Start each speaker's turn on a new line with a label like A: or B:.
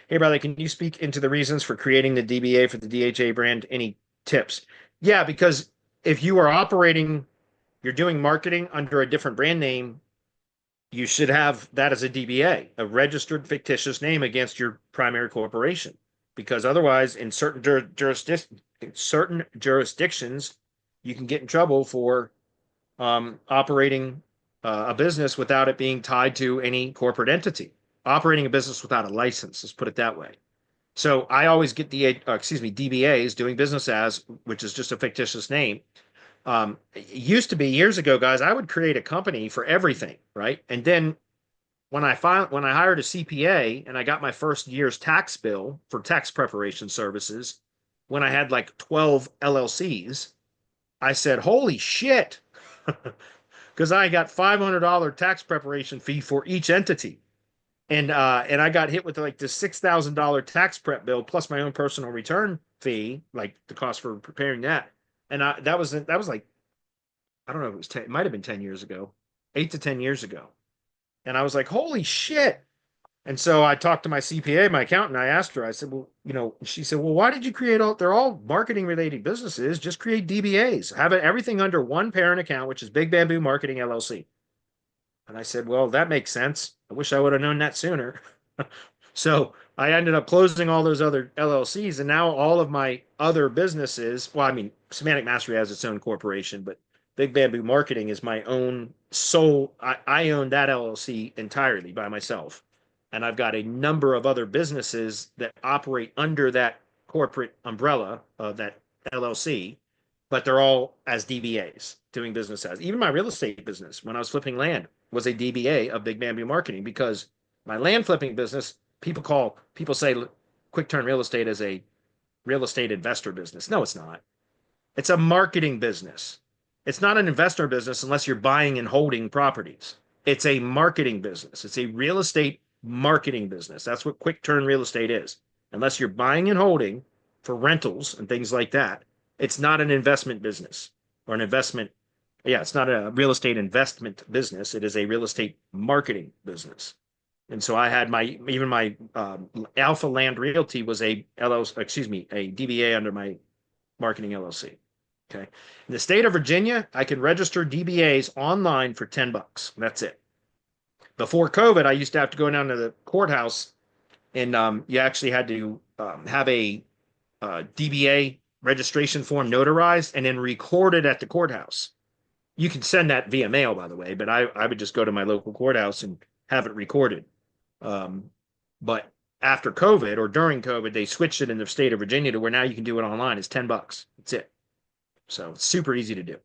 A: Hey, brother, can you speak into the reasons for creating the DBA for the DHA brand? Any tips? Yeah, because if you are operating, you're doing marketing under a different brand name, you should have that as a DBA, a registered fictitious name against your primary corporation. Because otherwise, in certain jurisdictions, you can get in trouble for operating a business without it being tied to any corporate entity. Operating a business without a license, let's put it that way. So I always get DBAs, doing business as, which is just a fictitious name. It used to be years ago, guys, I would create a company for everything, right? And then when I hired a CPA and I got my first year's tax bill for tax preparation services, when I had like 12 LLCs, I said, "Holy shit." Because I got $500 tax preparation fee for each entity. And I got hit with like this $6,000 tax prep bill plus my own personal return fee, like the cost for preparing that. And that was like, I don't know if it was 10, it might have been 10 years ago, 8 to 10 years ago. And I was like, holy shit. And so I talked to my CPA, my accountant. I asked her, I said, well, she said, well, why did you create they're all marketing related businesses. Just create DBAs, have everything under one parent account, which is Big Bamboo Marketing LLC. And I said, well, that makes sense. I wish I would have known that sooner. So I ended up closing all those other LLCs, and now all of my other businesses, well, I mean, Semantic Mastery has its own corporation, but Big Bamboo Marketing is my own sole. I own that LLC entirely by myself. And I've got a number of other businesses that operate under that corporate umbrella of that LLC, but they're all as DBAs doing business as. Even my real estate business, when I was flipping land, was a DBA of Big Bamboo Marketing because my land flipping business, people say Quick Turn Real Estate is a real estate investor business. No, it's not. It's a marketing business. It's not an investor business unless you're buying and holding properties. It's a marketing business. It's a real estate marketing business. That's what Quick Turn Real Estate is. Unless you're buying and holding for rentals and things like that, it's not an investment business or an investment. Yeah, it's not a real estate investment business. It is a real estate marketing business. And so I had my Alpha Land Realty was a LLC, excuse me, a DBA under my marketing LLC. Okay. In the state of Virginia, I can register DBAs online for $10. That's it. Before COVID, I used to have to go down to the courthouse and you actually had to have a DBA registration form notarized and then recorded at the courthouse. You can send that via mail, by the way, but I would just go to my local courthouse and have it recorded. But after COVID or during COVID, they switched it in the state of Virginia to where now you can do it online. It's $10. That's it. So it's super easy to do.